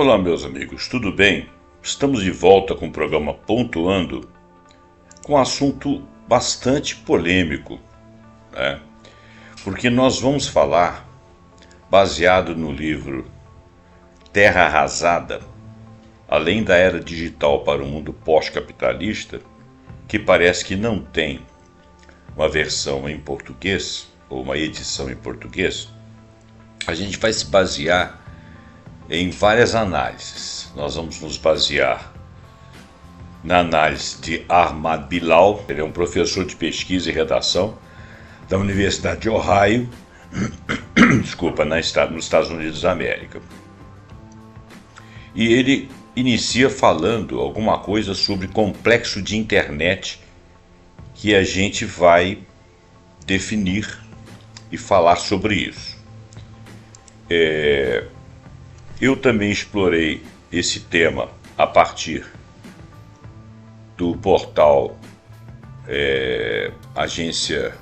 Olá, meus amigos, tudo bem? Estamos de volta com o programa Pontuando, com um assunto bastante polêmico, né? Porque nós vamos falar, baseado no livro Terra Arrasada, além da era digital para o mundo pós-capitalista, que parece que não tem uma versão em português, ou uma edição em português, a gente vai se basear em várias análises. Nós vamos nos basear na análise de Ahmad Bilal, ele é um professor de pesquisa e redação da Universidade de Ohio, nos Estados Unidos da América. E ele inicia falando alguma coisa sobre complexo de internet que a gente vai definir e falar sobre isso. Eu também explorei esse tema a partir do portal Agência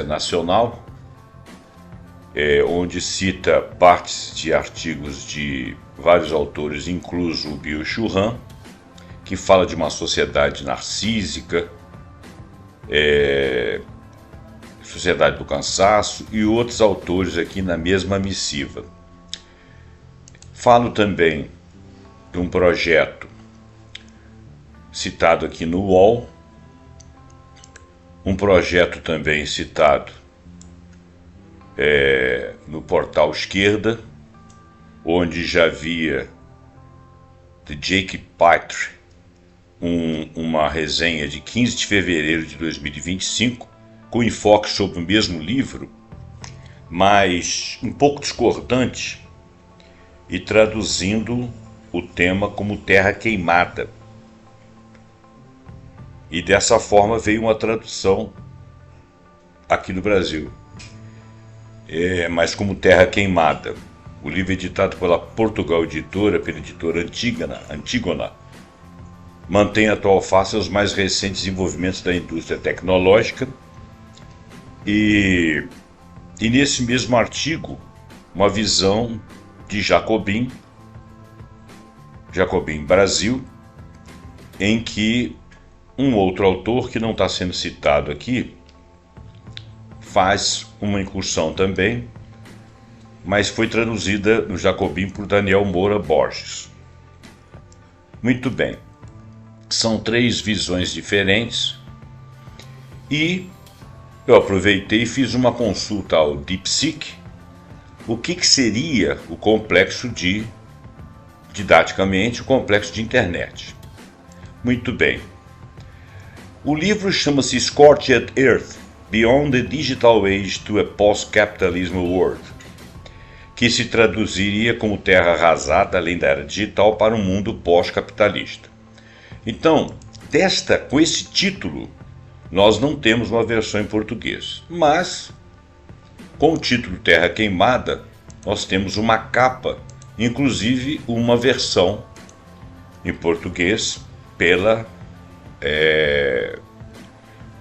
Nacional, onde cita partes de artigos de vários autores, incluso o Byung-Chul Han, que fala de uma sociedade narcísica, sociedade do cansaço, e outros autores aqui na mesma missiva. Falo também de um projeto citado aqui no UOL, um projeto também citado no portal Esquerda, onde já havia de Jake Patrick uma resenha de 15 de fevereiro de 2025, com enfoque sobre o mesmo livro, mas um pouco discordante, e traduzindo o tema como Terra Queimada. E dessa forma veio uma tradução aqui no Brasil, mas como Terra Queimada. O livro é editado pela Portugal Editora, pela editora Antígona, mantém atual face aos mais recentes desenvolvimentos da indústria tecnológica, e nesse mesmo artigo, uma visão de Jacobin Brasil, em que um outro autor, que não está sendo citado aqui, faz uma incursão também, mas foi traduzida no Jacobin por Daniel Moura Borges. Muito bem, são 3 visões diferentes, e eu aproveitei e fiz uma consulta ao DeepSeek, o que seria o complexo didaticamente, o complexo de internet. Muito bem. O livro chama-se Scorched Earth, Beyond the Digital Age to a Post-Capitalism World, que se traduziria como Terra Arrasada, além da era digital, para um mundo pós-capitalista. Então, com esse título, nós não temos uma versão em português, mas com o título Terra Queimada, nós temos uma capa, inclusive uma versão em português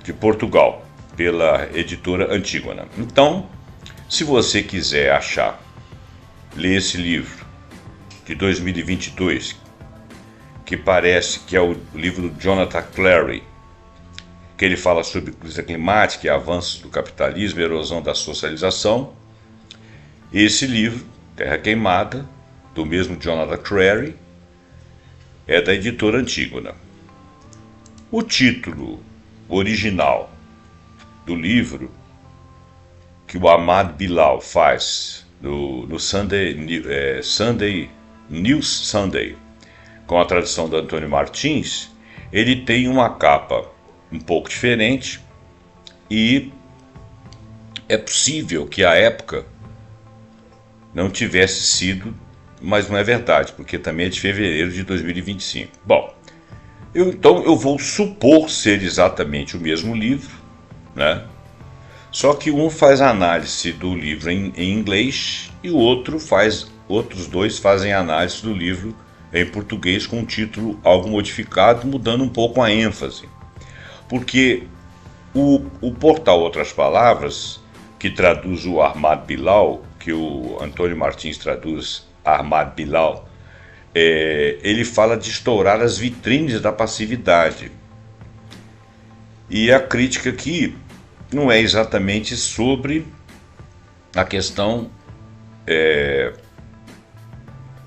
de Portugal, pela editora Antígona. Então, se você quiser ler esse livro de 2022, que parece que é o livro do Jonathan Clary, que ele fala sobre crise climática e avanços do capitalismo e erosão da socialização. Esse livro, Terra Queimada, do mesmo Jonathan Clary, é da editora Antígona. O título original do livro, que o Ahmad Bilal faz no Sunday News Sunday, com a tradução do Antônio Martins, ele tem uma capa um pouco diferente, e é possível que à época não tivesse sido, mas não é verdade, porque também é de fevereiro de 2025. Bom, então eu vou supor ser exatamente o mesmo livro, né? Só que um faz análise do livro em inglês e outros 2 fazem análise do livro em português com um título algo modificado, mudando um pouco a ênfase. Porque o portal Outras Palavras, que traduz o Ahmad Bilal, que o Antônio Martins traduz Ahmad Bilal, ele fala de estourar as vitrines da passividade. E a crítica aqui não é exatamente sobre a questão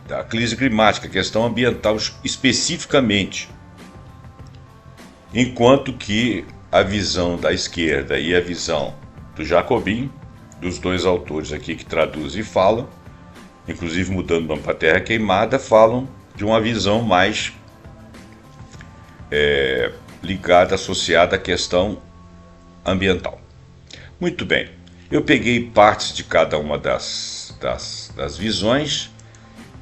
da crise climática, a questão ambiental especificamente. Enquanto que a visão da esquerda e a visão do Jacobin, dos dois autores aqui que traduzem e falam, inclusive mudando o nome para Terra Queimada, falam de uma visão mais ligada, associada à questão ambiental. Muito bem, eu peguei partes de cada uma das visões,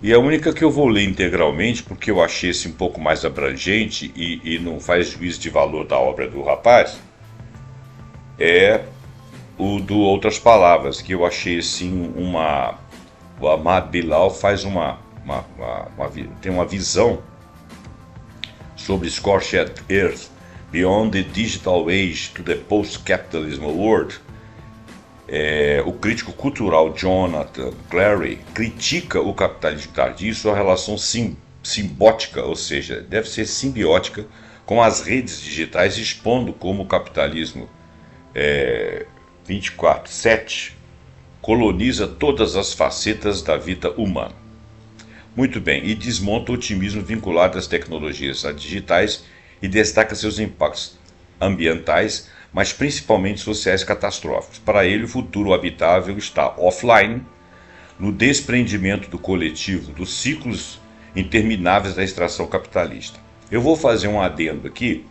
e a única que eu vou ler integralmente, porque eu achei esse um pouco mais abrangente e não faz juízo de valor da obra do rapaz, é o do Outras Palavras, que eu achei assim o Ahmad Bilal faz tem uma visão sobre Scorched Earth, Beyond the Digital Age to the Post-Capitalism World. O crítico cultural Jonathan Clary critica o capitalismo tardio e sua relação simbiótica, ou seja, deve ser simbiótica, com as redes digitais, expondo como o capitalismo 24/7 coloniza todas as facetas da vida humana. Muito bem, e desmonta o otimismo vinculado às tecnologias digitais e destaca seus impactos ambientais, mas principalmente sociais catastróficos. Para ele, o futuro habitável está offline, no desprendimento do coletivo, dos ciclos intermináveis da extração capitalista. Eu vou fazer um adendo aqui,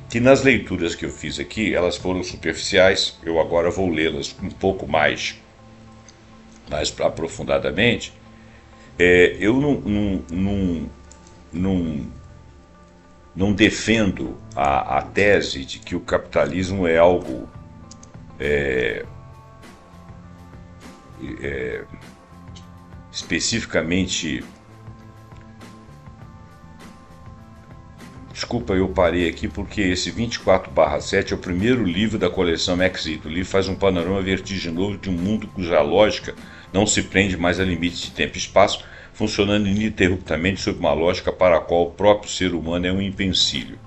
que nas leituras que eu fiz aqui, elas foram superficiais, eu agora vou lê-las um pouco mais aprofundadamente. Eu não defendo a tese de que o capitalismo é algo especificamente... Desculpa, eu parei aqui porque esse 24/7 é o primeiro livro da coleção Exit. O livro faz um panorama vertiginoso de um mundo cuja lógica não se prende mais a limites de tempo e espaço, funcionando ininterruptamente sob uma lógica para a qual o próprio ser humano é um empecilho.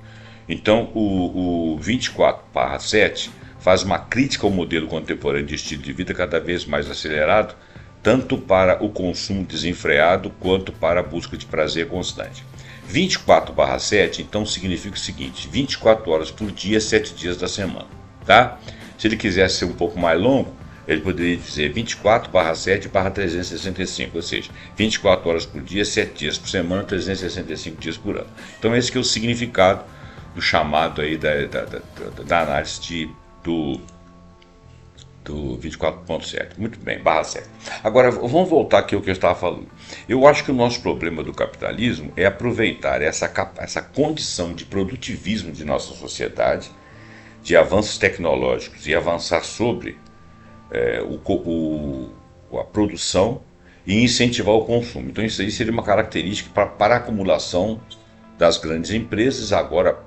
Então, o 24/7 faz uma crítica ao modelo contemporâneo de estilo de vida cada vez mais acelerado, tanto para o consumo desenfreado quanto para a busca de prazer constante. 24/7 então significa o seguinte: 24 horas por dia, 7 dias da semana, tá? Se ele quisesse ser um pouco mais longo, ele poderia dizer 24/7/365, ou seja, 24 horas por dia, 7 dias por semana, 365 dias por ano. Então esse que é o significado do chamado aí da análise do 24/7. Muito bem, /7. Agora vamos voltar aqui ao que eu estava falando. Eu acho que o nosso problema do capitalismo é aproveitar essa condição de produtivismo de nossa sociedade, de avanços tecnológicos, e avançar sobre a produção e incentivar o consumo. Então isso aí seria uma característica para a acumulação das grandes empresas. Agora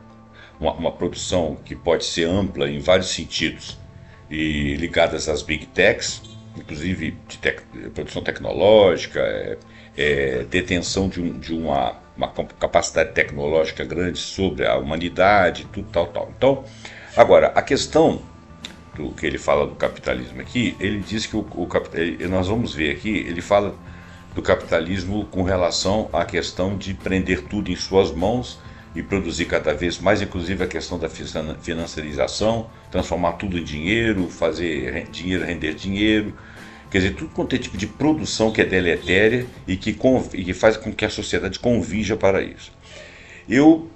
uma produção que pode ser ampla em vários sentidos e ligadas às big techs, inclusive de produção tecnológica, detenção de uma capacidade tecnológica grande sobre a humanidade, tudo tal. Então, agora, a questão do que ele fala do capitalismo aqui, ele diz que nós vamos ver aqui, ele fala do capitalismo com relação à questão de prender tudo em suas mãos e produzir cada vez mais, inclusive a questão da financiarização, transformar tudo em dinheiro, fazer dinheiro render dinheiro, quer dizer, tudo quanto é tipo de produção que é deletéria e que faz com que a sociedade convija para isso. Eu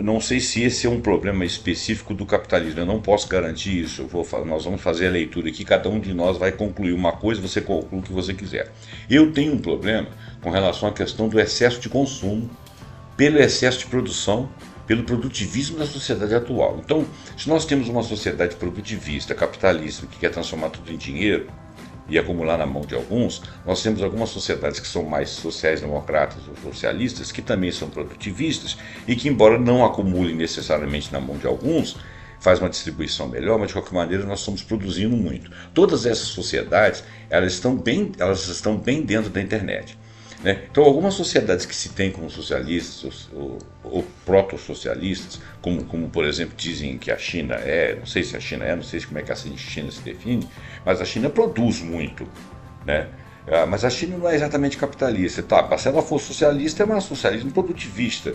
não sei se esse é um problema específico do capitalismo, eu não posso garantir isso. Nós vamos fazer a leitura aqui, cada um de nós vai concluir uma coisa, você conclui o que você quiser. Eu tenho um problema com relação à questão do excesso de consumo, pelo excesso de produção, pelo produtivismo da sociedade atual. Então, se nós temos uma sociedade produtivista, capitalista, que quer transformar tudo em dinheiro e acumular na mão de alguns, nós temos algumas sociedades que são mais sociais-democratas ou socialistas, que também são produtivistas e que, embora não acumulem necessariamente na mão de alguns, faz uma distribuição melhor, mas de qualquer maneira nós estamos produzindo muito. Todas essas sociedades, elas estão bem dentro da internet, né? Então, algumas sociedades que se têm como socialistas ou proto-socialistas, como por exemplo dizem que a China é, não sei se a China é, não sei como é que a China se define, mas a China produz muito, né? Mas a China não é exatamente capitalista, tá? Se ela for socialista, é um socialismo produtivista,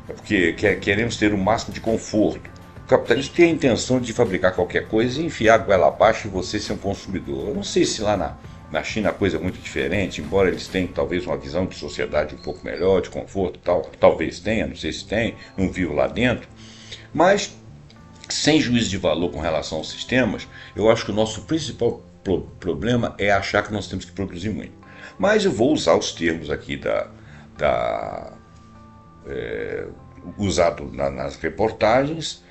porque queremos ter o máximo de conforto. O capitalismo tem a intenção de fabricar qualquer coisa e enfiar a goela abaixo e você ser um consumidor. Eu não sei se lá na China a coisa é muito diferente, embora eles tenham talvez uma visão de sociedade um pouco melhor, de conforto e tal. Talvez tenha, não sei se tem, não vivo lá dentro. Mas, sem juízo de valor com relação aos sistemas, eu acho que o nosso principal problema é achar que nós temos que produzir muito. Mas eu vou usar os termos aqui usado nas reportagens,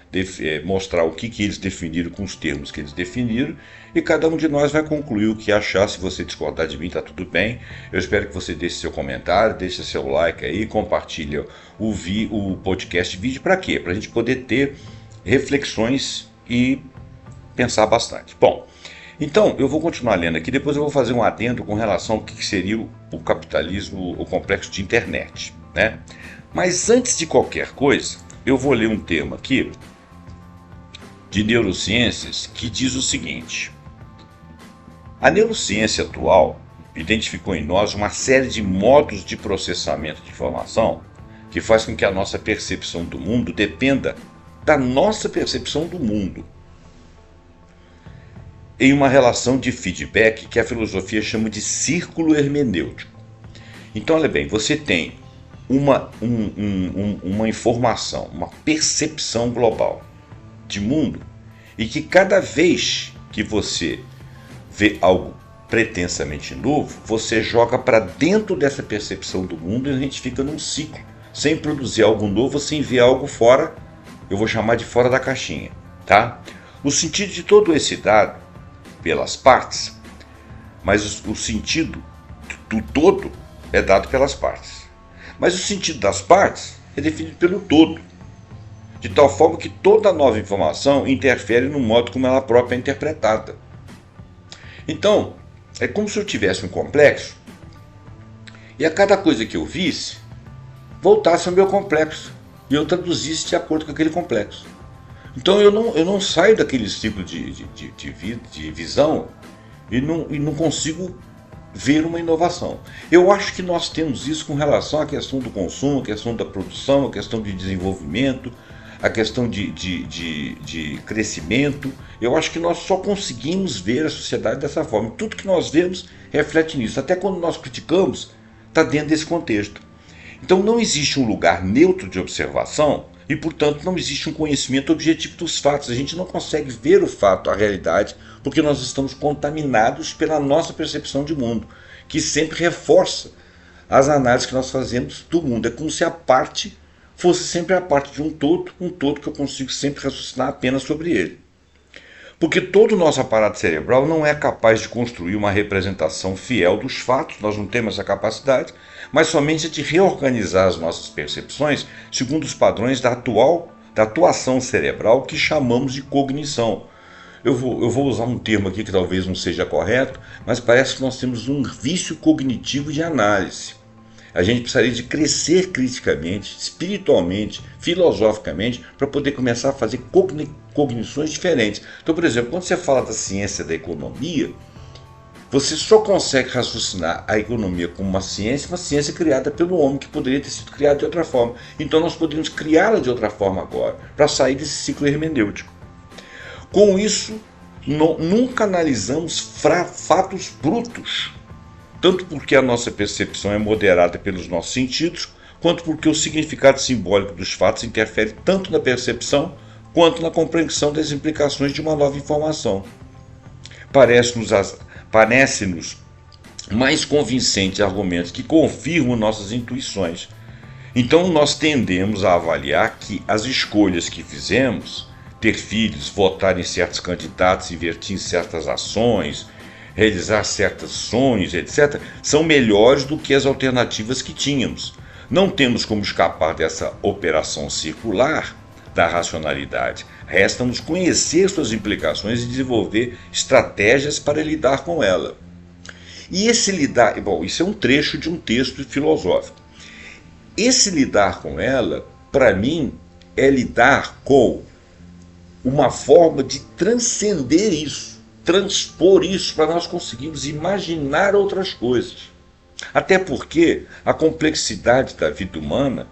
mostrar o que eles definiram com os termos que eles definiram, e cada um de nós vai concluir o que achar. Se você discordar de mim, está tudo bem. Eu espero que você deixe seu comentário, deixe seu like aí, compartilhe o podcast vídeo. Para quê? Para a gente poder ter reflexões e pensar bastante. Bom, então eu vou continuar lendo aqui, depois eu vou fazer um adendo com relação ao que seria o capitalismo, o complexo de internet, né? Mas antes de qualquer coisa, eu vou ler um termo aqui de neurociências que diz o seguinte: a neurociência atual identificou em nós uma série de modos de processamento de informação que faz com que a nossa percepção do mundo dependa da nossa percepção do mundo, em uma relação de feedback que a filosofia chama de círculo hermenêutico. Então, olha bem, você tem uma informação, uma percepção global de mundo, e que cada vez que você vê algo pretensamente novo, você joga para dentro dessa percepção do mundo e a gente fica num ciclo, sem produzir algo novo, sem ver algo fora, eu vou chamar de fora da caixinha, tá? O sentido de todo esse dado pelas partes, mas o sentido do todo é dado pelas partes. Mas o sentido das partes é definido pelo todo, de tal forma que toda nova informação interfere no modo como ela própria é interpretada. Então, é como se eu tivesse um complexo e a cada coisa que eu visse, voltasse ao meu complexo e eu traduzisse de acordo com aquele complexo. Então eu não saio daquele ciclo de visão e não consigo ver uma inovação. Eu acho que nós temos isso com relação à questão do consumo, a questão da produção, a questão de desenvolvimento, a questão de crescimento. Eu acho que nós só conseguimos ver a sociedade dessa forma. Tudo que nós vemos reflete nisso. Até quando nós criticamos, está dentro desse contexto. Então não existe um lugar neutro de observação e, portanto, não existe um conhecimento objetivo dos fatos. A gente não consegue ver o fato, a realidade, porque nós estamos contaminados pela nossa percepção de mundo, que sempre reforça as análises que nós fazemos do mundo. É como se a parte fosse sempre a parte de um todo que eu consigo sempre raciocinar apenas sobre ele. Porque todo o nosso aparato cerebral não é capaz de construir uma representação fiel dos fatos, nós não temos essa capacidade, mas somente de reorganizar as nossas percepções segundo os padrões da atuação cerebral que chamamos de cognição. Eu vou usar um termo aqui que talvez não seja correto, mas parece que nós temos um vício cognitivo de análise. A gente precisaria de crescer criticamente, espiritualmente, filosoficamente, para poder começar a fazer cognições diferentes. Então, por exemplo, quando você fala da ciência da economia, você só consegue raciocinar a economia como uma ciência criada pelo homem, que poderia ter sido criada de outra forma. Então nós poderíamos criá-la de outra forma agora, para sair desse ciclo hermenêutico. Com isso, nunca analisamos fatos brutos, tanto porque a nossa percepção é moderada pelos nossos sentidos, quanto porque o significado simbólico dos fatos interfere tanto na percepção quanto na compreensão das implicações de uma nova informação. Parece-nos mais convincentes argumentos que confirmam nossas intuições. Então nós tendemos a avaliar que as escolhas que fizemos, ter filhos, votar em certos candidatos, investir em certas ações, realizar certos sonhos, etc., são melhores do que as alternativas que tínhamos. Não temos como escapar dessa operação circular da racionalidade. Resta-nos conhecer suas implicações e desenvolver estratégias para lidar com ela. E esse lidar, bom, isso é um trecho de um texto filosófico. Esse lidar com ela, para mim, é lidar com uma forma de transcender isso, transpor isso para nós conseguirmos imaginar outras coisas. Até porque a complexidade da vida humana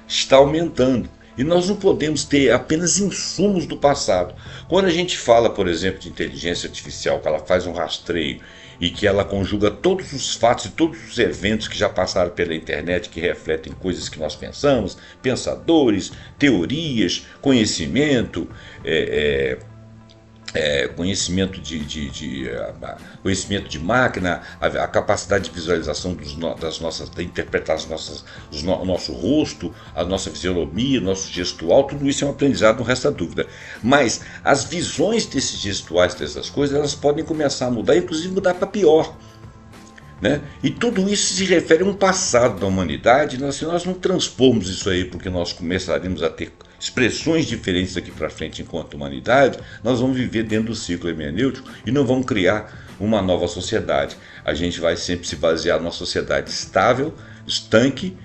está aumentando. E nós não podemos ter apenas insumos do passado. Quando a gente fala, por exemplo, de inteligência artificial, que ela faz um rastreio e que ela conjuga todos os fatos e todos os eventos que já passaram pela internet, que refletem coisas que nós pensamos, pensadores, teorias, conhecimento, conhecimento conhecimento de máquina, a capacidade de visualização da interpretação do nosso rosto, a nossa fisionomia, nosso gestual, tudo isso é um aprendizado, não resta dúvida. Mas as visões desses gestuais, dessas coisas, elas podem começar a mudar, inclusive mudar para pior. Né? E tudo isso se refere a um passado da humanidade. Se nós não transpomos isso aí, porque nós começaremos a ter expressões diferentes daqui para frente enquanto humanidade, nós vamos viver dentro do ciclo hermenêutico e não vamos criar uma nova sociedade. A gente vai sempre se basear numa sociedade estável, estanque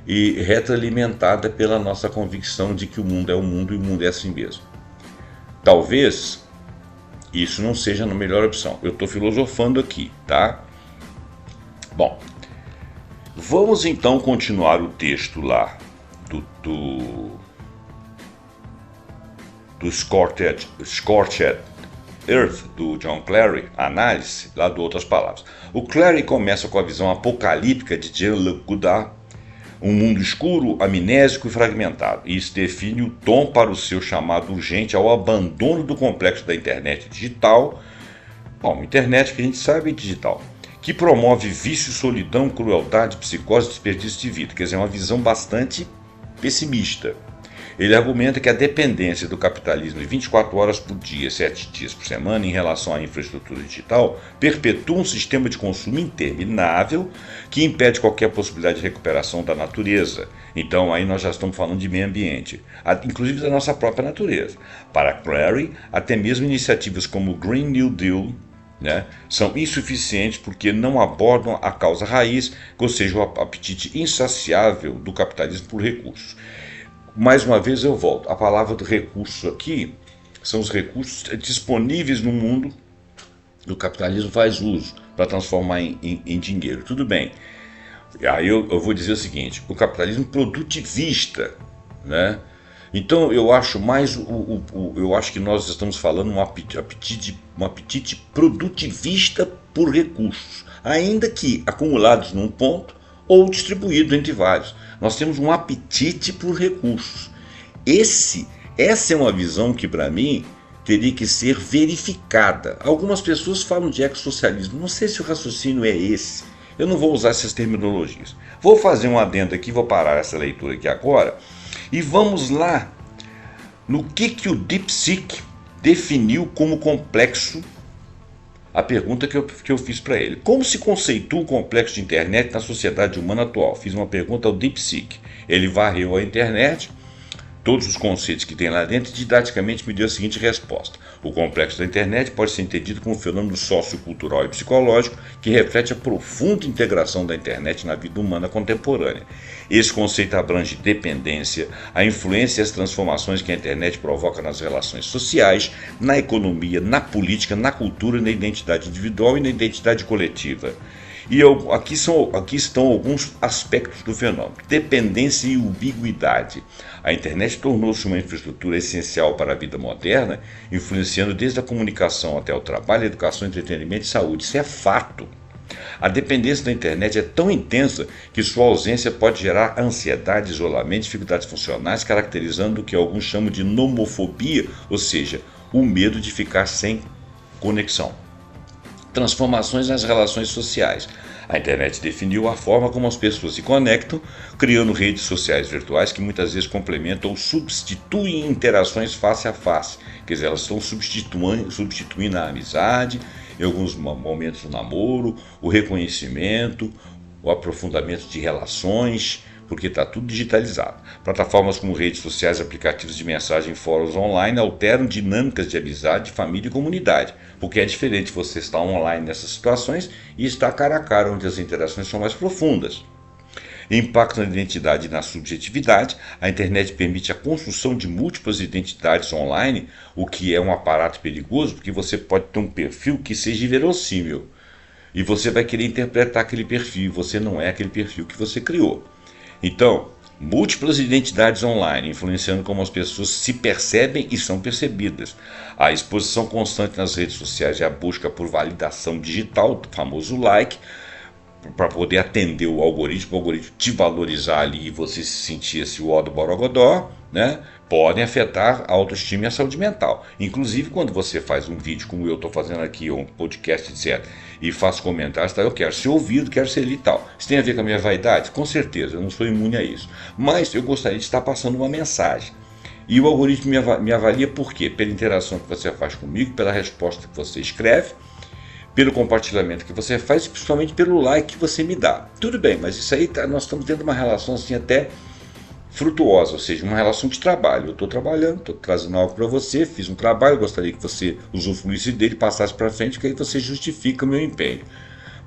e retroalimentada pela nossa convicção de que o mundo é o mundo e o mundo é assim mesmo. Talvez isso não seja a melhor opção. Eu estou filosofando aqui, tá? Bom, vamos então continuar o texto lá do Scorched Earth, do John Clary, análise, lá do Outras Palavras. O Clary começa com a visão apocalíptica de Jean-Luc Godard, um mundo escuro, amnésico e fragmentado. E isso define o tom para o seu chamado urgente ao abandono do complexo da internet digital. Bom, internet que a gente sabe é digital, que promove vício, solidão, crueldade, psicose e desperdício de vida. Quer dizer, é uma visão bastante pessimista. Ele argumenta que a dependência do capitalismo de 24 horas por dia, 7 dias por semana, em relação à infraestrutura digital, perpetua um sistema de consumo interminável que impede qualquer possibilidade de recuperação da natureza. Então aí nós já estamos falando de meio ambiente, inclusive da nossa própria natureza. Para Clary, até mesmo iniciativas como o Green New Deal, né, são insuficientes porque não abordam a causa raiz, ou seja, o apetite insaciável do capitalismo por recursos. Mais uma vez eu volto, a palavra do recurso aqui são os recursos disponíveis no mundo que o capitalismo faz uso para transformar em dinheiro. Tudo bem, aí eu vou dizer o seguinte, o capitalismo produtivista, né? Então eu acho eu acho que nós estamos falando um apetite produtivista por recursos, ainda que acumulados num ponto ou distribuídos entre vários. Nós temos um apetite por recursos. Essa é uma visão que para mim teria que ser verificada. Algumas pessoas falam de ecossocialismo, não sei se o raciocínio é esse. Eu não vou usar essas terminologias. Vou fazer um adendo aqui, vou parar essa leitura aqui agora. E vamos lá no que o DeepSeek definiu como complexo, a pergunta que eu fiz para ele. Como se conceitua o complexo de internet na sociedade humana atual? Fiz uma pergunta ao DeepSeek. Ele varreu a internet, todos os conceitos que tem lá dentro, e didaticamente me deu a seguinte resposta. O complexo da internet pode ser entendido como um fenômeno sociocultural e psicológico que reflete a profunda integração da internet na vida humana contemporânea. Esse conceito abrange dependência, a influência e as transformações que a internet provoca nas relações sociais, na economia, na política, na cultura, na identidade individual e na identidade coletiva. E aqui estão alguns aspectos do fenômeno. Dependência e ubiquidade. A internet tornou-se uma infraestrutura essencial para a vida moderna, influenciando desde a comunicação até o trabalho, a educação, entretenimento e saúde. Isso é fato. A dependência da internet é tão intensa que sua ausência pode gerar ansiedade, isolamento, dificuldades funcionais, caracterizando o que alguns chamam de nomofobia, ou seja, o medo de ficar sem conexão. Transformações nas relações sociais. A internet definiu a forma como as pessoas se conectam, criando redes sociais virtuais que muitas vezes complementam ou substituem interações face a face. Quer dizer, elas estão substituindo a amizade, em alguns momentos o namoro, o reconhecimento, o aprofundamento de relações, porque está tudo digitalizado. Plataformas como redes sociais, aplicativos de mensagem e fóruns online alteram dinâmicas de amizade, família e comunidade, porque é diferente você estar online nessas situações e estar cara a cara, onde as interações são mais profundas. Impacto na identidade e na subjetividade. A internet permite a construção de múltiplas identidades online, o que é um aparato perigoso, porque você pode ter um perfil que seja inverossímil. E você vai querer interpretar aquele perfil, e você não é aquele perfil que você criou. Então, múltiplas identidades online, influenciando como as pessoas se percebem e são percebidas. A exposição constante nas redes sociais e a busca por validação digital, o famoso like, para poder atender o algoritmo te valorizar ali e você se sentir esse ó do borogodó, né? Podem afetar a autoestima e a saúde mental. Inclusive, quando você faz um vídeo como eu estou fazendo aqui, ou um podcast, etc., e faz comentários, tá? Eu quero ser ouvido, quero ser ali e tal. Isso tem a ver com a minha vaidade? Com certeza, eu não sou imune a isso. Mas eu gostaria de estar passando uma mensagem. E o algoritmo me avalia por quê? Pela interação que você faz comigo, pela resposta que você escreve, pelo compartilhamento que você faz e principalmente pelo like que você me dá. Tudo bem, mas isso aí nós estamos tendo uma relação assim até frutuosa, ou seja, uma relação de trabalho. Eu estou trabalhando, estou trazendo algo para você, fiz um trabalho, gostaria que você usufruísse dele, passasse para frente, que aí você justifica o meu empenho.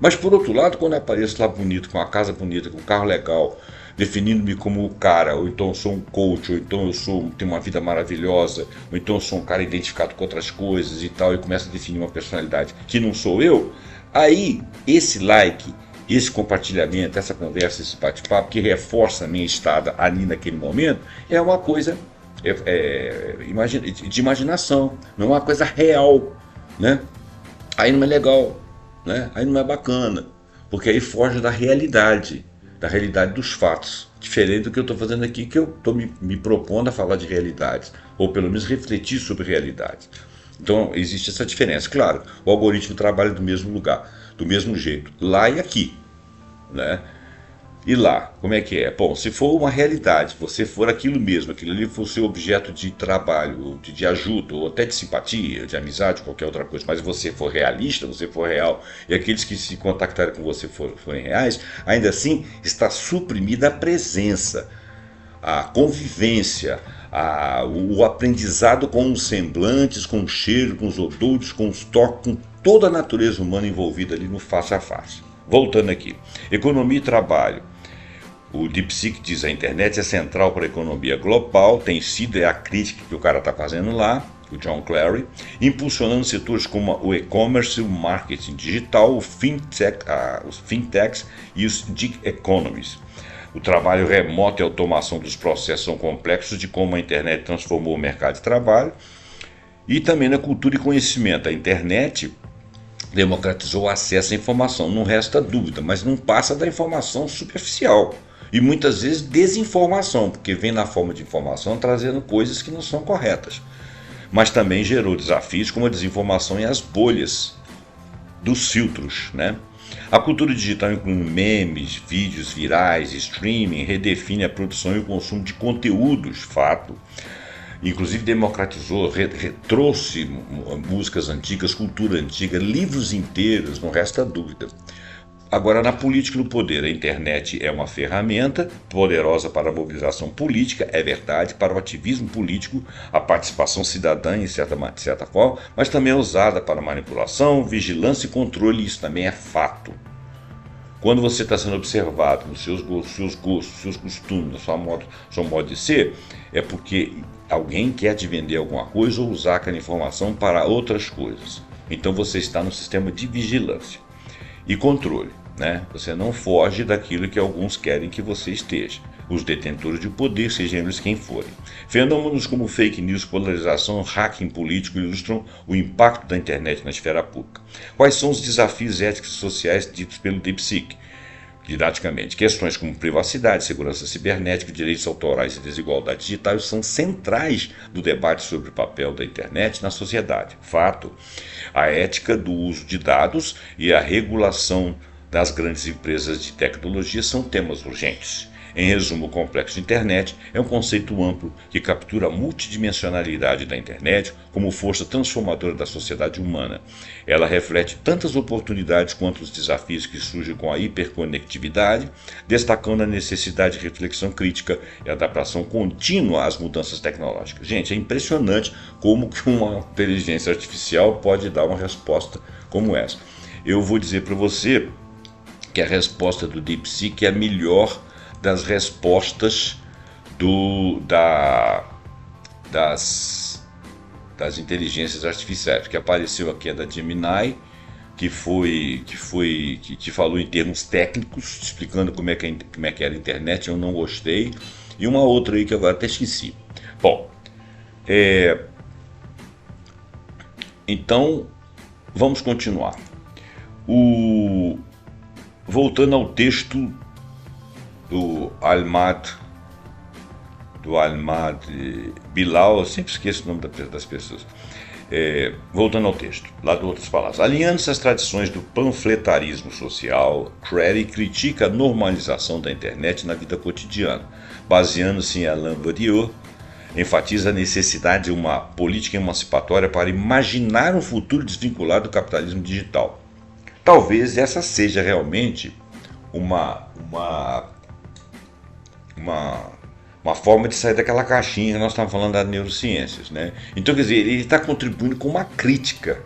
Mas por outro lado, quando eu apareço lá bonito, com uma casa bonita, com um carro legal, definindo-me como o cara, ou então eu sou um coach, ou então eu tenho uma vida maravilhosa, ou então eu sou um cara identificado com outras coisas e tal, e começo a definir uma personalidade que não sou eu, aí esse like, esse compartilhamento, essa conversa, esse bate-papo que reforça a minha estada ali naquele momento, é uma coisa de imaginação, não é uma coisa real, né? Aí não é legal, né? Aí não é bacana, porque aí foge da realidade dos fatos, diferente do que eu estou fazendo aqui, que eu estou me propondo a falar de realidades, ou pelo menos refletir sobre realidades. Então existe essa diferença. Claro, o algoritmo trabalha do mesmo lugar, do mesmo jeito, lá e aqui, né? E lá, como é que é? Bom, se for uma realidade, você for aquilo mesmo, aquilo ali for seu objeto de trabalho, de ajuda, ou até de simpatia, de amizade, qualquer outra coisa, mas você for realista, você for real, e aqueles que se contactarem com você forem reais, ainda assim está suprimida a presença, a convivência, o aprendizado com os semblantes, com o cheiro, com os odores, com os toques, com toda a natureza humana envolvida ali no face a face. Voltando aqui, economia e trabalho. O DeepSeek diz: a internet é central para a economia global, tem sido, é a crítica que o cara está fazendo lá, o John Clary, impulsionando setores como o e-commerce, o marketing digital, os fintechs e os gig economies. O trabalho remoto e a automação dos processos são complexos de como a internet transformou o mercado de trabalho. E também na cultura e conhecimento. A internet democratizou o acesso à informação, não resta dúvida, mas não passa da informação superficial. E muitas vezes desinformação, porque vem na forma de informação trazendo coisas que não são corretas. Mas também gerou desafios como a desinformação e as bolhas dos filtros, né? A cultura digital, incluindo memes, vídeos virais, streaming, redefine a produção e o consumo de conteúdos, fato. Inclusive democratizou, trouxe músicas antigas, cultura antiga, livros inteiros, não resta dúvida. Agora, na política e no poder, a internet é uma ferramenta poderosa para a mobilização política, é verdade, para o ativismo político, a participação cidadã, de certa forma, mas também é usada para manipulação, vigilância e controle, isso também é fato. Quando você está sendo observado nos seus gostos, seus costumes, seu modo de ser, é porque alguém quer te vender alguma coisa ou usar aquela informação para outras coisas. Então você está no sistema de vigilância e controle, né? Você não foge daquilo que alguns querem que você esteja. Os detentores de poder, sejam eles quem forem. Fenômenos como fake news, polarização, hacking político ilustram o impacto da internet na esfera pública. Quais são os desafios éticos e sociais ditos pelo DeepSeek? Didaticamente, questões como privacidade, segurança cibernética, direitos autorais e desigualdade digital são centrais do debate sobre o papel da internet na sociedade. Fato, a ética do uso de dados e a regulação das grandes empresas de tecnologia são temas urgentes. Em resumo, o complexo de internet é um conceito amplo que captura a multidimensionalidade da internet como força transformadora da sociedade humana. Ela reflete tantas oportunidades quanto os desafios que surgem com a hiperconectividade, destacando a necessidade de reflexão crítica e adaptação contínua às mudanças tecnológicas. Gente, é impressionante como que uma inteligência artificial pode dar uma resposta como essa. Eu vou dizer para você que a resposta do DeepSeek é a melhor das respostas das inteligências artificiais, que apareceu aqui é da Gemini, que falou em termos técnicos, explicando como é que era a internet, eu não gostei, e uma outra aí que eu agora até esqueci. Bom, então vamos continuar. Voltando ao texto do Ahmad Bilal, eu sempre esqueço o nome das pessoas. Voltando ao texto, lá de outras palavras. Alinhando-se às tradições do panfletarismo social, Crary critica a normalização da internet na vida cotidiana. Baseando-se em Alain Badiou, enfatiza a necessidade de uma política emancipatória para imaginar um futuro desvinculado do capitalismo digital. Talvez essa seja realmente uma forma de sair daquela caixinha que nós estamos falando das neurociências, né? Então, quer dizer, ele está contribuindo com uma crítica.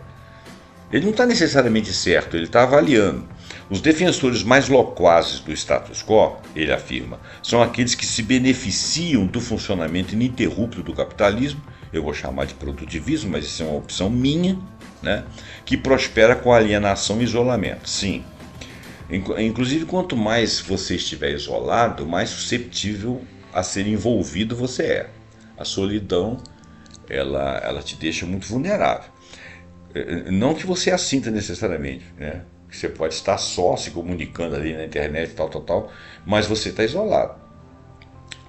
Ele não está necessariamente certo, ele está avaliando. Os defensores mais loquazes do status quo, ele afirma, são aqueles que se beneficiam do funcionamento ininterrupto do capitalismo, eu vou chamar de produtivismo, mas isso é uma opção minha, né? Que prospera com alienação e isolamento. Sim. Inclusive, quanto mais você estiver isolado, mais susceptível a ser envolvido você é. A solidão, ela te deixa muito vulnerável. Não que você a sinta necessariamente, né? Você pode estar só se comunicando ali na internet, tal, mas você está isolado.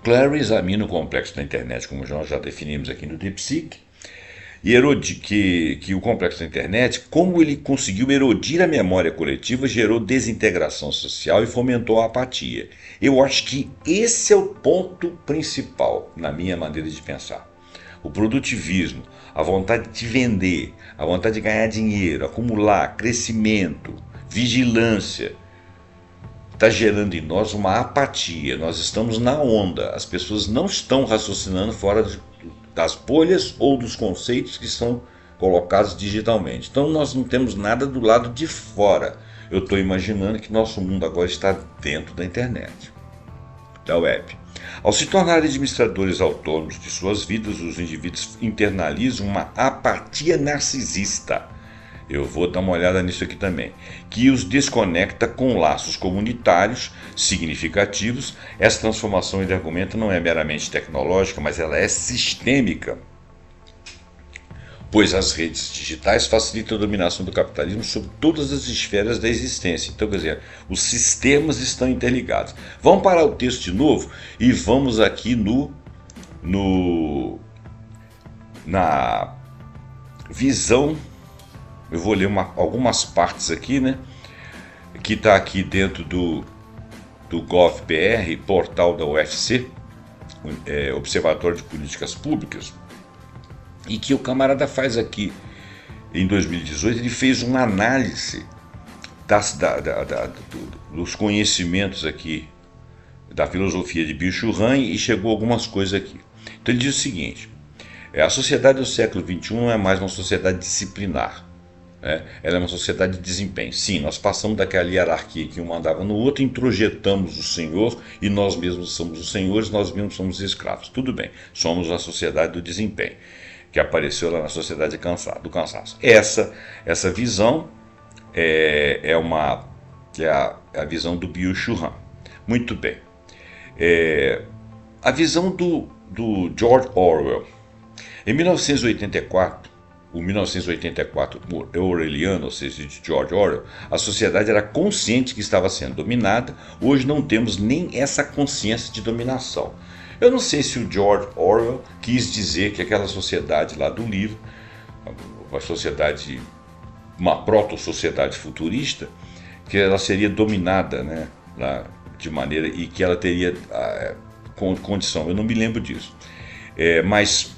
Clary examina o complexo da internet, como nós já definimos aqui no DeepSeek, e que o complexo da internet, como ele conseguiu erodir a memória coletiva, gerou desintegração social e fomentou a apatia. Eu acho que esse é o ponto principal na minha maneira de pensar. O produtivismo, a vontade de vender, a vontade de ganhar dinheiro, acumular, crescimento, vigilância, está gerando em nós uma apatia. Nós estamos na onda, as pessoas não estão raciocinando fora das bolhas ou dos conceitos que são colocados digitalmente. Então nós não temos nada do lado de fora. Eu estou imaginando que nosso mundo agora está dentro da internet, da web. Ao se tornarem administradores autônomos de suas vidas, os indivíduos internalizam uma apatia narcisista. Eu vou dar uma olhada nisso aqui também, que os desconecta com laços comunitários significativos. Essa transformação, ele argumenta, não é meramente tecnológica, mas ela é sistêmica, pois as redes digitais facilitam a dominação do capitalismo sobre todas as esferas da existência. Então, quer dizer, os sistemas estão interligados. Vamos parar o texto de novo e vamos aqui na visão. Eu vou ler algumas partes aqui, né? Que está aqui dentro do GovBR, portal da UFC, Observatório de Políticas Públicas, e que o camarada faz aqui em 2018. Ele fez uma análise dos conhecimentos aqui da filosofia de Byung-Chul Han e chegou a algumas coisas aqui. Então ele diz o seguinte: a sociedade do século XXI não é mais uma sociedade disciplinar. Ela é uma sociedade de desempenho. Sim, nós passamos daquela hierarquia que um mandava no outro, introjetamos o senhor e nós mesmos somos os senhores, nós mesmos somos escravos. Tudo bem, somos a sociedade do desempenho, que apareceu lá na sociedade do cansaço. Essa visão é a visão do Byung-Chul Han. Muito bem. A visão do George Orwell. Em 1984, o 1984 orwelliano, ou seja, de George Orwell, a sociedade era consciente que estava sendo dominada. Hoje não temos nem essa consciência de dominação. Eu não sei se o George Orwell quis dizer que aquela sociedade lá do livro, uma proto-sociedade futurista, que ela seria dominada, né, lá de maneira e que ela teria condição. Eu não me lembro disso. Mas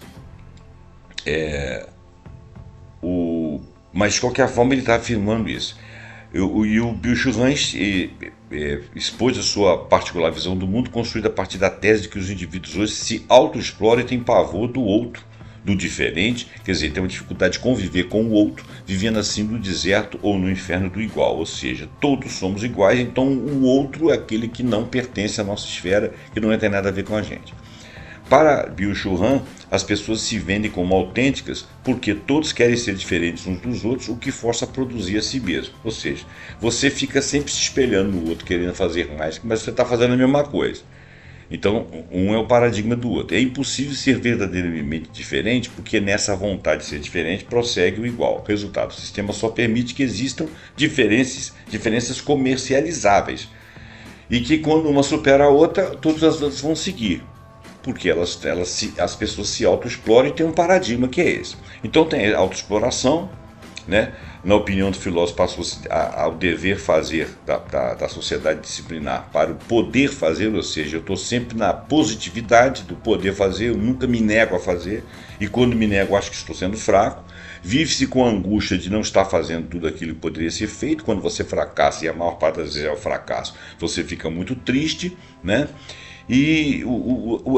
de qualquer forma ele está afirmando isso. E o Byung-Chul Han expôs a sua particular visão do mundo, construída a partir da tese de que os indivíduos hoje se autoexploram e têm pavor do outro, do diferente, quer dizer, tem uma dificuldade de conviver com o outro, vivendo assim no deserto ou no inferno do igual, ou seja, todos somos iguais, então o outro é aquele que não pertence à nossa esfera, que não tem nada a ver com a gente. Para Byung-Chul Han, as pessoas se vendem como autênticas porque todos querem ser diferentes uns dos outros, o que força a produzir a si mesmo. Ou seja, você fica sempre se espelhando no outro, querendo fazer mais, mas você está fazendo a mesma coisa. Então, um é o paradigma do outro. É impossível ser verdadeiramente diferente porque nessa vontade de ser diferente prossegue o igual. Resultado, o sistema só permite que existam diferenças comercializáveis e que quando uma supera a outra, todas as outras vão seguir. Porque as pessoas se autoexploram e tem um paradigma que é esse. Então tem a autoexploração, né? Na opinião do filósofo, passou-se ao dever fazer da sociedade disciplinar para o poder fazer, ou seja, eu estou sempre na positividade do poder fazer, eu nunca me nego a fazer, e quando me nego acho que estou sendo fraco. Vive-se com a angústia de não estar fazendo tudo aquilo que poderia ser feito. Quando você fracassa, e a maior parte das vezes é o fracasso, você fica muito triste, né? E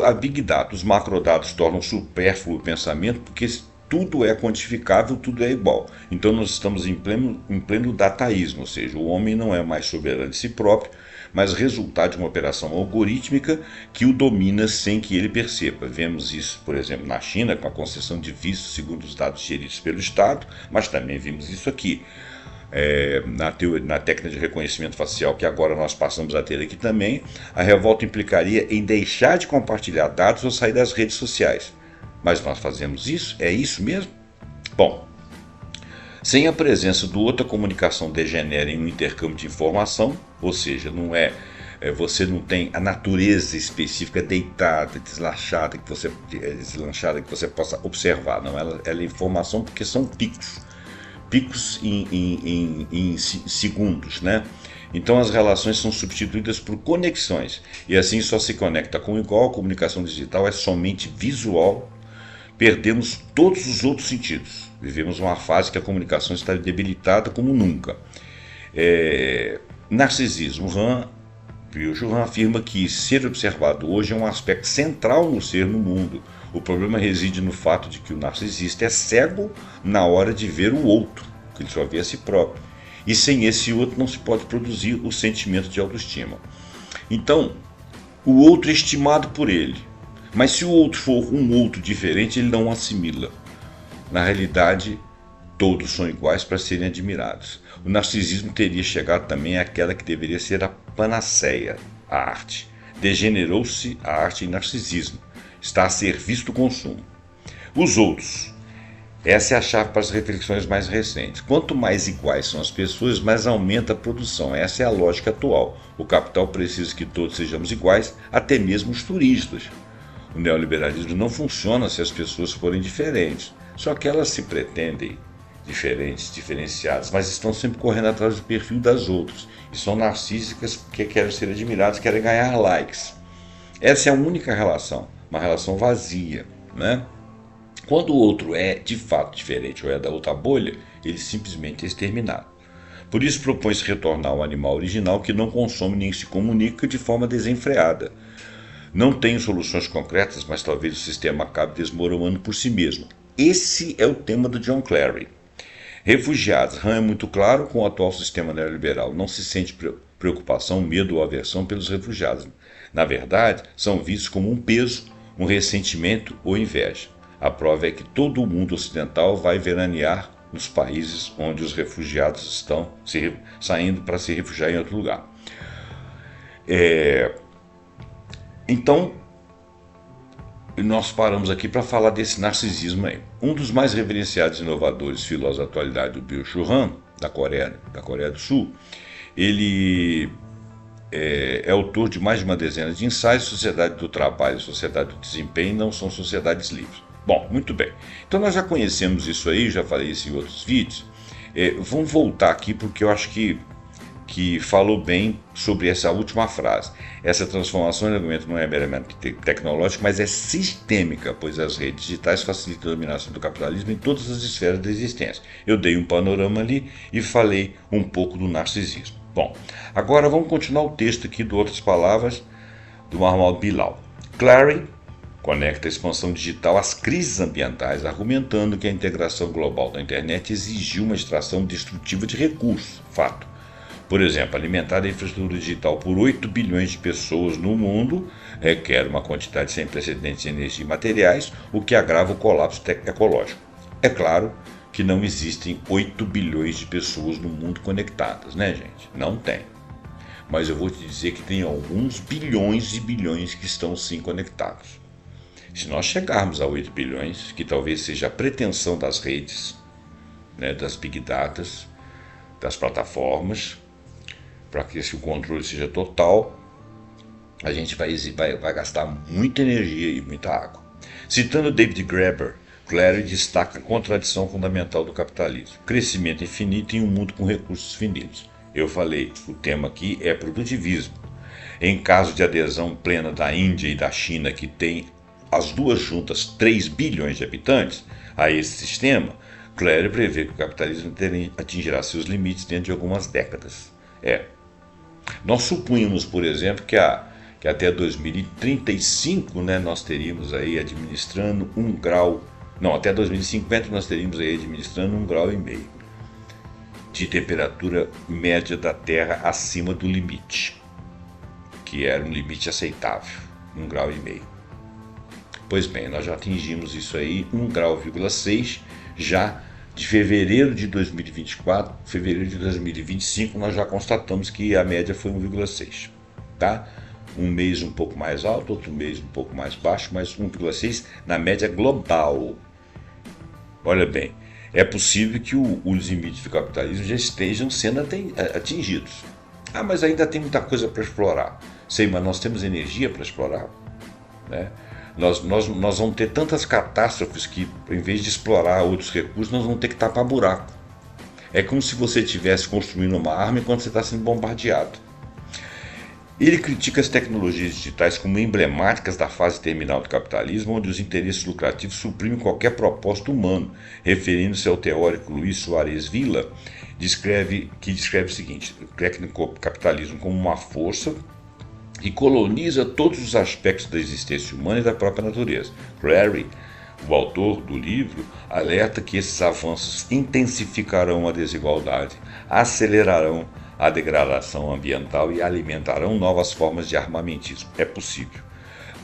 a Big Data, os macrodados tornam supérfluo o pensamento porque tudo é quantificável, tudo é igual. Então nós estamos em pleno dataísmo, ou seja, o homem não é mais soberano de si próprio, mas resultado de uma operação algorítmica que o domina sem que ele perceba. Vemos isso, por exemplo, na China, com a concessão de vistos segundo os dados geridos pelo Estado, mas também vimos isso aqui. Na técnica de reconhecimento facial que agora nós passamos a ter aqui também, a revolta implicaria em deixar de compartilhar dados ou sair das redes sociais. Mas nós fazemos isso? É isso mesmo? Bom, sem a presença do outro, a comunicação degenera em um intercâmbio de informação, ou seja, você não tem a natureza específica deitada, deslanchada que você possa observar. Não, ela é informação porque são picos em segundos, né? Então as relações são substituídas por conexões e assim só se conecta com o igual. A comunicação digital é somente visual, perdemos todos os outros sentidos. Vivemos uma fase que a comunicação está debilitada como nunca. Narcisismo. Byung-Chul Han afirma que ser observado hoje é um aspecto central no ser no mundo. O problema reside no fato de que o narcisista é cego na hora de ver o outro, que ele só vê a si próprio. E sem esse outro não se pode produzir o sentimento de autoestima. Então, o outro é estimado por ele. Mas se o outro for um outro diferente, ele não o assimila. Na realidade, todos são iguais para serem admirados. O narcisismo teria chegado também àquela que deveria ser a panaceia, a arte. Degenerou-se a arte em narcisismo. Está a serviço do consumo. Os outros. Essa é a chave para as reflexões mais recentes. Quanto mais iguais são as pessoas, mais aumenta a produção. Essa é a lógica atual. O capital precisa que todos sejamos iguais, até mesmo os turistas. O neoliberalismo não funciona se as pessoas forem diferentes. Só que elas se pretendem diferenciadas, mas estão sempre correndo atrás do perfil das outras. E são narcísicas porque querem ser admiradas, querem ganhar likes. Essa é a única relação, uma relação vazia, né? Quando o outro é de fato diferente ou é da outra bolha, ele simplesmente é exterminado. Por isso propõe-se retornar ao animal original que não consome nem se comunica de forma desenfreada. Não tenho soluções concretas, mas talvez o sistema acabe desmoronando por si mesmo. Esse é o tema do John Clary. Refugiados. Han é muito claro, com o atual sistema neoliberal não se sente preocupação, medo ou aversão pelos refugiados. Na verdade, são vistos como um peso, um ressentimento ou inveja. A prova é que todo o mundo ocidental vai veranear nos países onde os refugiados estão saindo para se refugiar em outro lugar. Então, nós paramos aqui para falar desse narcisismo aí. Um dos mais reverenciados inovadores filósofos da atualidade, o Byung-Chul Han, da Coreia do Sul, ele é autor de mais de uma dezena de ensaios. Sociedade do Trabalho e Sociedade do Desempenho não são sociedades livres. Bom, muito bem. Então nós já conhecemos isso aí, já falei isso em outros vídeos. Vamos voltar aqui porque eu acho que que falou bem sobre essa última frase. Essa transformação de argumento não é meramente tecnológica, mas é sistêmica, pois as redes digitais facilitam a dominação do capitalismo em todas as esferas da existência. Eu dei um panorama ali e falei um pouco do narcisismo. Bom, agora vamos continuar o texto aqui do Outras Palavras, do Mahmoud Bilal. Clary conecta a expansão digital às crises ambientais, argumentando que a integração global da internet exigiu uma extração destrutiva de recursos. Fato. Por exemplo, alimentar a infraestrutura digital por 8 bilhões de pessoas no mundo requer uma quantidade sem precedentes de energia e materiais, o que agrava o colapso ecológico. É claro que não existem 8 bilhões de pessoas no mundo conectadas, né, gente? Não tem. Mas eu vou te dizer que tem alguns bilhões e bilhões que estão sim conectados. Se nós chegarmos a 8 bilhões, que talvez seja a pretensão das redes, né, das big datas, das plataformas, para que esse controle seja total, a gente vai gastar muita energia e muita água. Citando David Graeber, Clary destaca a contradição fundamental do capitalismo: crescimento infinito em um mundo com recursos finitos. Eu falei, o tema aqui é produtivismo. Em caso de adesão plena da Índia e da China, que tem as duas juntas 3 bilhões de habitantes, a esse sistema, Clary prevê que o capitalismo atingirá seus limites dentro de algumas décadas. Nós supunhamos, por exemplo, que até 2035, né, nós teríamos aí administrando 1 grau, não, até 2050 nós teríamos aí administrando 1,5 graus de temperatura média da Terra acima do limite, que era um limite aceitável, 1,5 graus. Pois bem, nós já atingimos isso aí, 1,6 graus, já de fevereiro de 2024, fevereiro de 2025, nós já constatamos que a média foi 1,6, tá? Um mês um pouco mais alto, outro mês um pouco mais baixo, mas 1,6 na média global. Olha bem, é possível que os limites do capitalismo já estejam sendo atingidos. Ah, mas ainda tem muita coisa para explorar. Sei, mas nós temos energia para explorar, né? Nós vamos ter tantas catástrofes que, em vez de explorar outros recursos, nós vamos ter que tapar buraco. É como se você estivesse construindo uma arma enquanto você está sendo bombardeado. Ele critica as tecnologias digitais como emblemáticas da fase terminal do capitalismo, onde os interesses lucrativos suprimem qualquer propósito humano, referindo-se ao teórico Luiz Soares Villa, que descreve o seguinte: o capitalismo como uma força e coloniza todos os aspectos da existência humana e da própria natureza. Clary, o autor do livro, alerta que esses avanços intensificarão a desigualdade, acelerarão a degradação ambiental e alimentarão novas formas de armamentismo. É possível.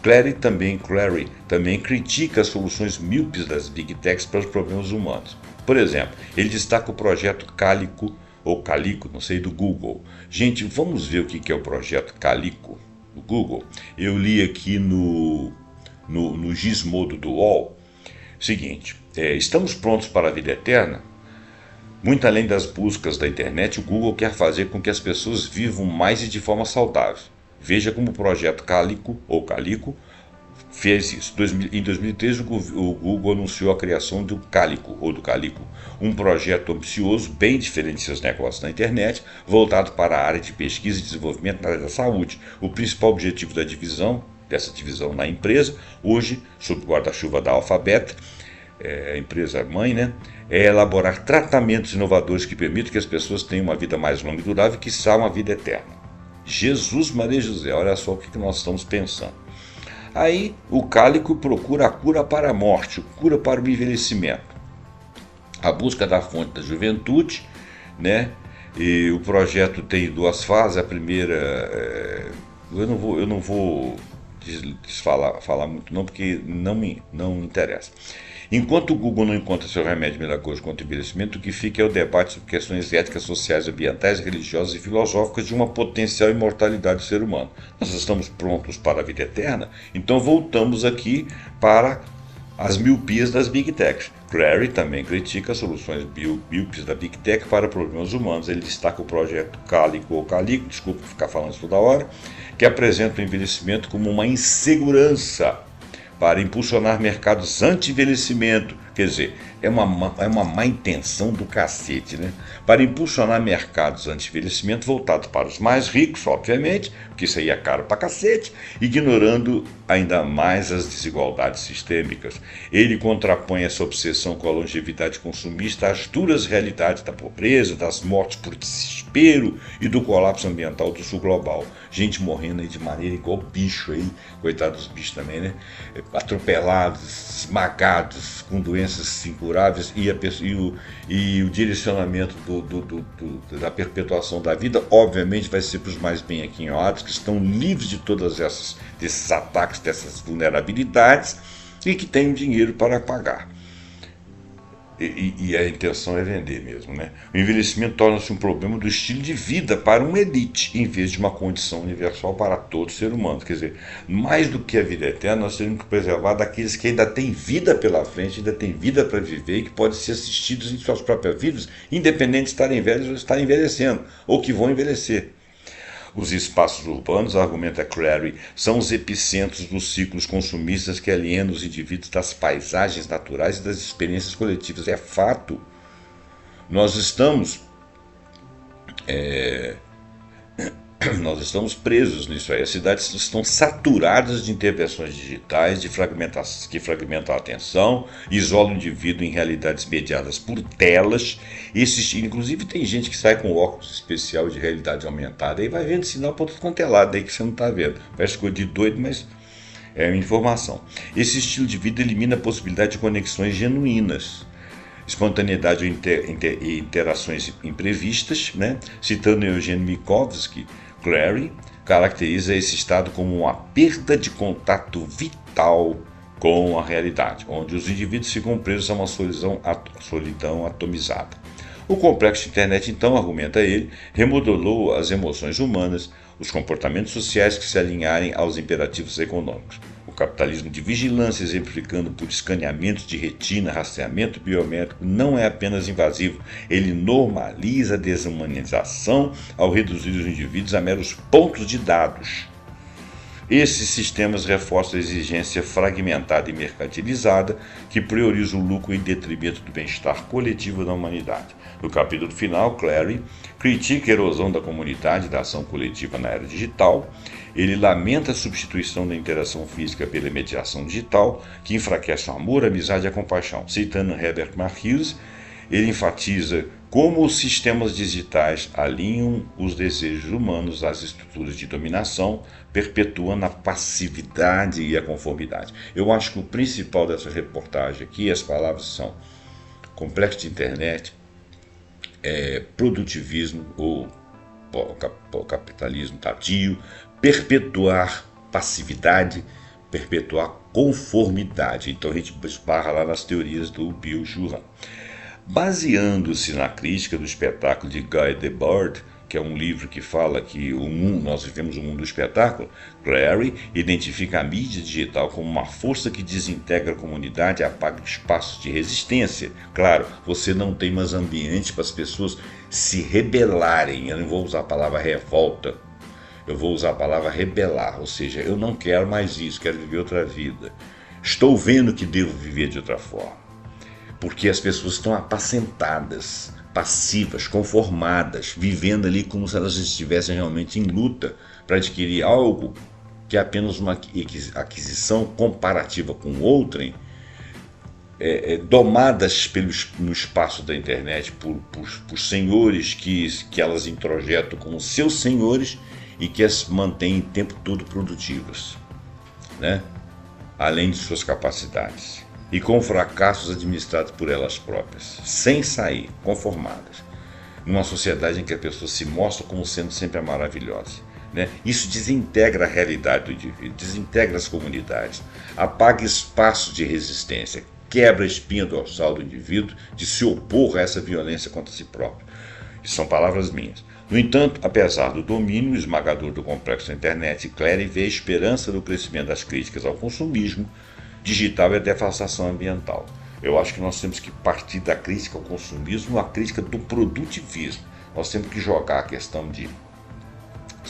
Clary também critica as soluções míopes das Big Techs para os problemas humanos. Por exemplo, ele destaca o projeto Calico, ou Calico, não sei, do Google. Gente, vamos ver o que é o projeto Calico do Google. Eu li aqui no Gizmodo do UOL. Seguinte, estamos prontos para a vida eterna? Muito além das buscas da internet, o Google quer fazer com que as pessoas vivam mais e de forma saudável. Veja como o projeto Calico, ou Calico, fez isso. Em 2013, o Google anunciou a criação do Calico, ou do Calico, um projeto ambicioso, bem diferente de seus negócios na internet, voltado para a área de pesquisa e desenvolvimento na área da saúde. O principal objetivo dessa divisão na empresa, hoje, sob o guarda-chuva da Alphabet, a empresa mãe, né, é elaborar tratamentos inovadores que permitam que as pessoas tenham uma vida mais longa e durável e, quiçá, uma vida eterna. Jesus, Maria e José, olha só o que nós estamos pensando. Aí o Calico procura a cura para a morte, a cura para o envelhecimento. A busca da fonte da juventude, né? E o projeto tem 2 fases. A primeira, eu não vou falar muito não, porque não me interessa. Enquanto o Google não encontra seu remédio milagroso contra o envelhecimento, o que fica é o debate sobre questões éticas, sociais, ambientais, religiosas e filosóficas de uma potencial imortalidade do ser humano. Nós estamos prontos para a vida eterna? Então voltamos aqui para as miopias das Big Techs. Clary também critica as soluções míopes da Big Tech para problemas humanos. Ele destaca o projeto Calico, ou Calico, desculpa ficar falando isso toda hora, que apresenta o envelhecimento como uma insegurança para impulsionar mercados anti-envelhecimento, Quer dizer, é uma má intenção do cacete, né? Para impulsionar mercados anti-envelhecimento voltados para os mais ricos, obviamente, porque isso aí é caro pra cacete, ignorando ainda mais as desigualdades sistêmicas. Ele contrapõe essa obsessão com a longevidade consumista às duras realidades da pobreza, das mortes por desespero e do colapso ambiental do sul global. Gente morrendo aí de maneira igual bicho aí, coitado dos bichos também, né? Atropelados, esmagados, com doenças incuráveis e o direcionamento da perpetuação da vida, obviamente, vai ser para os mais bem aquinhoados, que estão livres de desses ataques, dessas vulnerabilidades e que têm dinheiro para pagar. E a intenção é vender mesmo, né? O envelhecimento torna-se um problema do estilo de vida para uma elite, em vez de uma condição universal para todo ser humano. Quer dizer, mais do que a vida eterna, nós temos que preservar daqueles que ainda têm vida pela frente, ainda têm vida para viver e que podem ser assistidos em suas próprias vidas, independente de estarem velhos ou estarem envelhecendo, ou que vão envelhecer. Os espaços urbanos, argumenta Clary, são os epicentros dos ciclos consumistas que alienam os indivíduos das paisagens naturais e das experiências coletivas. É fato. Nós estamos presos nisso aí. As cidades estão saturadas de intervenções digitais, que fragmentam a atenção, isolam o indivíduo em realidades mediadas por telas. Inclusive tem gente que sai com óculos especial de realidade aumentada e vai vendo sinal para outro quanto é lado aí que você não está vendo. Parece coisa de doido, mas é uma informação. Esse estilo de vida elimina a possibilidade de conexões genuínas, espontaneidade e interações imprevistas, né? Citando Eugene Mikovsky, Clary caracteriza esse estado como uma perda de contato vital com a realidade, onde os indivíduos ficam presos a uma solidão atomizada. O complexo de internet, então, argumenta ele, remodelou as emoções humanas, os comportamentos sociais que se alinharem aos imperativos econômicos. O capitalismo de vigilância, exemplificando por escaneamento de retina, rastreamento biométrico, não é apenas invasivo, ele normaliza a desumanização ao reduzir os indivíduos a meros pontos de dados. Esses sistemas reforçam a exigência fragmentada e mercantilizada que prioriza o lucro em detrimento do bem-estar coletivo da humanidade. No capítulo final, Clary critica a erosão da comunidade e da ação coletiva na era digital. Ele lamenta a substituição da interação física pela mediação digital, que enfraquece o amor, a amizade e a compaixão. Citando Herbert Marcuse, ele enfatiza como os sistemas digitais alinham os desejos humanos às estruturas de dominação, perpetuando a passividade e a conformidade. Eu acho que o principal dessa reportagem aqui, as palavras são complexo de internet, produtivismo ou capitalismo tardio, perpetuar passividade, perpetuar conformidade. Então a gente esbarra lá nas teorias do Bill Juran. Baseando-se na crítica do espetáculo de Guy Debord, que é um livro que fala que nós vivemos o mundo do espetáculo, Clary identifica a mídia digital como uma força que desintegra a comunidade e apaga espaços de resistência. Claro, você não tem mais ambiente para as pessoas se rebelarem. Eu não vou usar a palavra revolta, eu vou usar a palavra rebelar, ou seja, eu não quero mais isso, quero viver outra vida. Estou vendo que devo viver de outra forma. Porque as pessoas estão apacentadas, passivas, conformadas, vivendo ali como se elas estivessem realmente em luta para adquirir algo que é apenas uma aquisição comparativa com outrem, domadas no espaço da internet por senhores que elas introjetam como seus senhores e que as mantêm o tempo todo produtivas, né? Além de suas capacidades. E com fracassos administrados por elas próprias, sem sair, conformadas, numa sociedade em que a pessoa se mostra como sendo sempre maravilhosa. Né? Isso desintegra a realidade do indivíduo, desintegra as comunidades, apaga espaços de resistência, quebra a espinha dorsal do indivíduo de se opor a essa violência contra si próprio. Isso são palavras minhas. No entanto, apesar do domínio esmagador do complexo da internet, Clary vê a esperança do crescimento das críticas ao consumismo digital e a devastação ambiental. Eu acho que nós temos que partir da crítica ao consumismo à crítica do produtivismo. Nós temos que jogar a questão de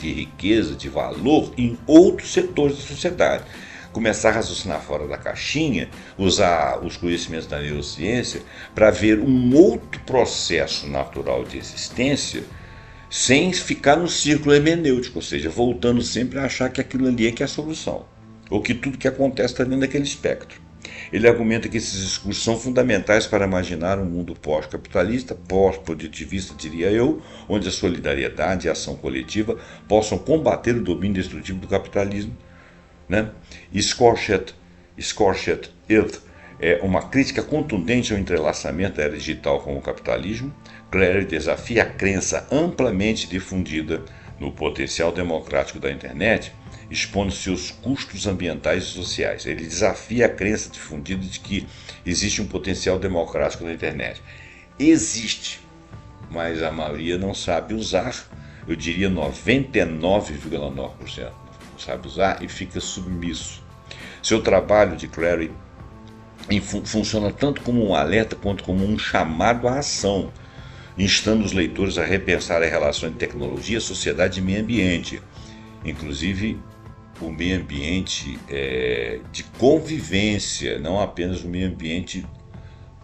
riqueza, de valor em outros setores da sociedade. começar a raciocinar fora da caixinha, usar os conhecimentos da neurociência para ver um outro processo natural de existência sem ficar no círculo hermenêutico, ou seja, voltando sempre a achar que aquilo ali é que é a solução, ou que tudo que acontece está dentro daquele espectro. Ele argumenta que esses discursos são fundamentais para imaginar um mundo pós-capitalista, pós-produtivista, diria eu, onde a solidariedade e a ação coletiva possam combater o domínio destrutivo do capitalismo, né? Scorched Earth é uma crítica contundente ao entrelaçamento da era digital com o capitalismo. Clary desafia a crença amplamente difundida no potencial democrático da internet, expondo seus custos ambientais e sociais. Ele desafia a crença difundida de que existe um potencial democrático na internet. Existe, mas a maioria não sabe usar. Eu diria 99,9% não sabe usar e fica submisso. Seu trabalho de Clary funciona tanto como um alerta quanto como um chamado à ação, instando os leitores a repensar a relação entre tecnologia, sociedade e meio ambiente, inclusive o meio ambiente de convivência, não apenas o meio ambiente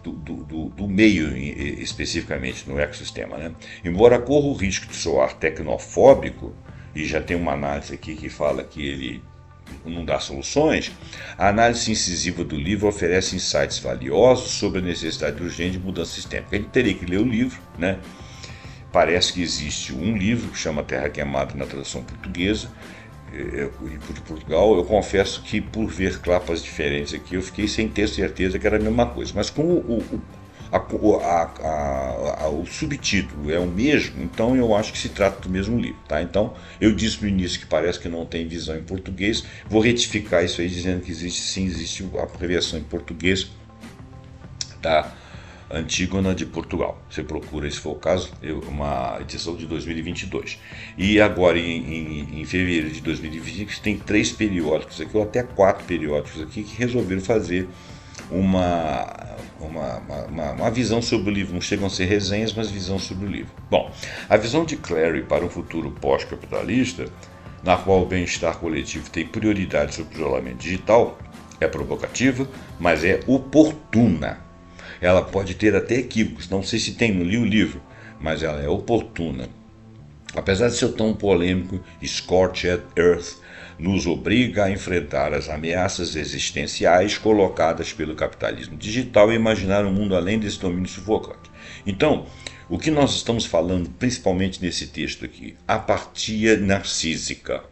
do meio especificamente no ecossistema, né? Embora corra o risco de soar tecnofóbico, e já tem uma análise aqui que fala que ele não dá soluções, a análise incisiva do livro oferece insights valiosos sobre a necessidade urgente de mudança sistêmica. A gente teria que ler o livro, né? Parece que existe um livro que chama Terra Queimada na tradução portuguesa, de Portugal. Eu confesso que por ver capas diferentes aqui eu fiquei sem ter certeza que era a mesma coisa, mas como o subtítulo é o mesmo, então eu acho que se trata do mesmo livro, tá? Então eu disse no início que parece que não tem visão em português, vou retificar isso aí dizendo que existe a versão em português da Antígona de Portugal. Você procura, se for o caso, uma edição de 2022. E agora, em fevereiro de 2020, tem 3 periódicos aqui, ou até 4 periódicos aqui, que resolveram fazer uma visão sobre o livro. Não chegam a ser resenhas, mas visão sobre o livro. Bom, a visão de Clary para um futuro pós-capitalista, na qual o bem-estar coletivo tem prioridade sobre o isolamento digital, é provocativa, mas é oportuna. Ela pode ter até equívocos, não sei se tem, não li o livro, mas ela é oportuna. Apesar de ser tão polêmico, Scorched Earth nos obriga a enfrentar as ameaças existenciais colocadas pelo capitalismo digital e imaginar um mundo além desse domínio sufocante. Então, o que nós estamos falando principalmente nesse texto aqui? Apatia narcísica.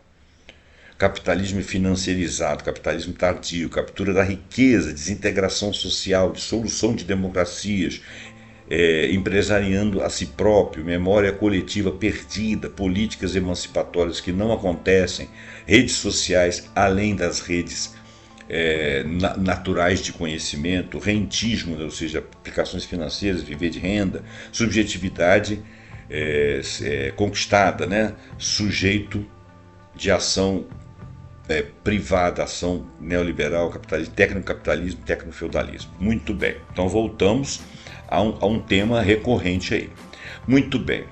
Capitalismo financeirizado, capitalismo tardio, captura da riqueza, desintegração social, dissolução de democracias, empresariando a si próprio, memória coletiva perdida, políticas emancipatórias que não acontecem, redes sociais além das redes naturais de conhecimento, rentismo, ou seja, aplicações financeiras, viver de renda, subjetividade conquistada, né? Sujeito de ação privada, ação neoliberal, capitalismo, tecnocapitalismo, tecnofeudalismo. Muito bem, então voltamos a um tema recorrente aí. Muito bem,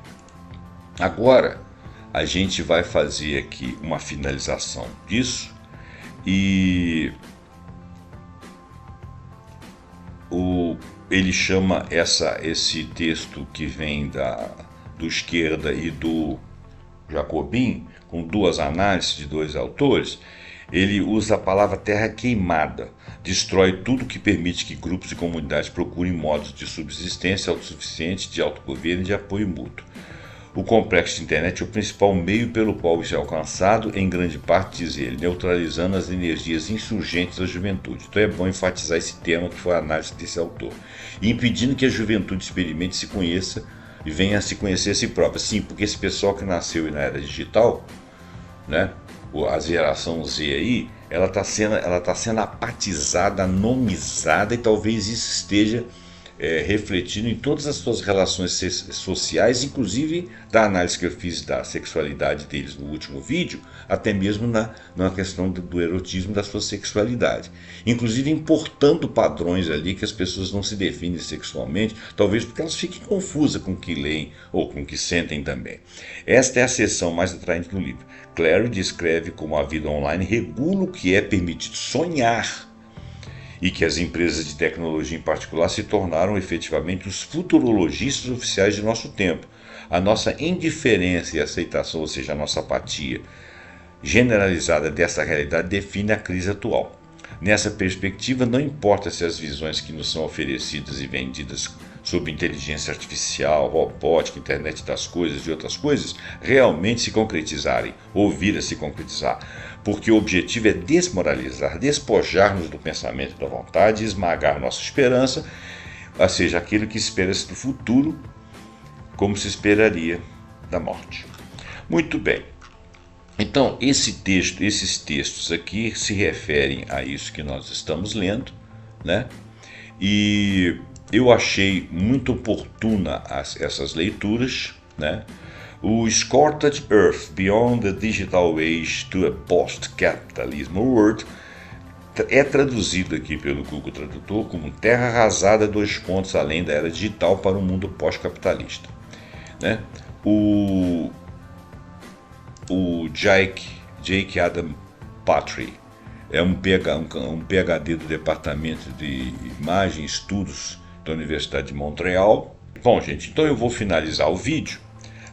agora a gente vai fazer aqui uma finalização disso e ele chama esse texto que vem do Esquerda e do Jacobin, com 2 análises de 2 autores, ele usa a palavra terra queimada, destrói tudo que permite que grupos e comunidades procurem modos de subsistência autossuficiente, de autogoverno e de apoio mútuo. O complexo de internet é o principal meio pelo qual isso é alcançado, em grande parte, diz ele, neutralizando as energias insurgentes da juventude. Então é bom enfatizar esse tema que foi a análise desse autor. E impedindo que a juventude experimente, se conheça e venha a se conhecer a si própria. Sim, porque esse pessoal que nasceu na era digital, né, a geração Z aí, ela está sendo apatizada, anomizada, e talvez isso esteja refletindo em todas as suas relações sociais, inclusive da análise que eu fiz da sexualidade deles no último vídeo, até mesmo na questão do erotismo da sua sexualidade. Inclusive importando padrões ali que as pessoas não se definem sexualmente, talvez porque elas fiquem confusas com o que leem ou com o que sentem também. Esta é a seção mais atraente do livro. Clary descreve como a vida online regula o que é permitido sonhar, e que as empresas de tecnologia em particular se tornaram efetivamente os futurologistas oficiais de nosso tempo. A nossa indiferença e aceitação, ou seja, a nossa apatia generalizada dessa realidade define a crise atual. Nessa perspectiva, não importa se as visões que nos são oferecidas e vendidas sobre inteligência artificial, robótica, internet das coisas e outras coisas realmente se concretizarem, ou vir a se concretizar, porque o objetivo é desmoralizar, despojar-nos do pensamento e da vontade, esmagar nossa esperança, ou seja, aquilo que espera-se do futuro, como se esperaria da morte. Muito bem. Então, esses textos aqui se referem a isso que nós estamos lendo, né? E eu achei muito oportuna essas leituras, né? O Scorched Earth, Beyond the Digital Age to a Post-Capitalism World é traduzido aqui pelo Google Tradutor como Terra Arrasada, além da Era Digital para um Mundo Pós-Capitalista, né? O Jake Adam Patry é um PhD do Departamento de Imagem e Estudos da Universidade de Montreal. Bom, gente, então eu vou finalizar o vídeo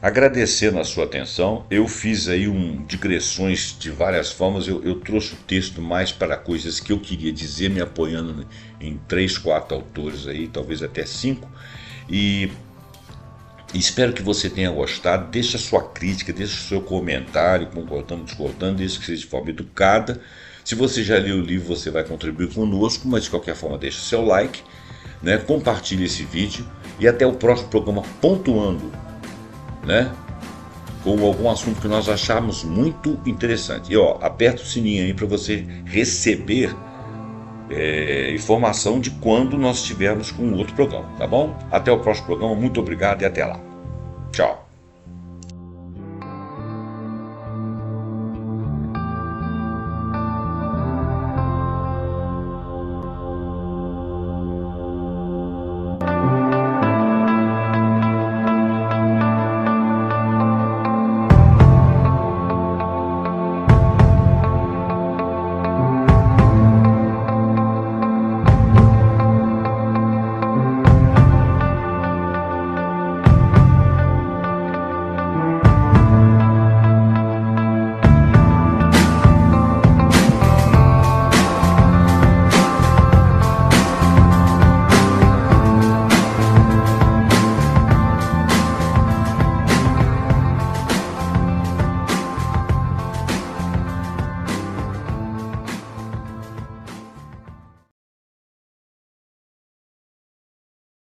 agradecendo a sua atenção. Eu fiz aí digressões de várias formas, eu trouxe o texto mais para coisas que eu queria dizer, me apoiando em 3, 4 autores aí, talvez até 5, e espero que você tenha gostado. Deixe a sua crítica, deixe o seu comentário, concordando, discordando, desde que seja de forma educada. Se você já leu o livro, você vai contribuir conosco, mas de qualquer forma deixe o seu like, né? Compartilhe esse vídeo e até o próximo programa Pontuando, né? Com algum assunto que nós acharmos muito interessante. E aperta o sininho aí para você receber informação de quando nós estivermos com outro programa, tá bom? Até o próximo programa, muito obrigado e até lá. Tchau.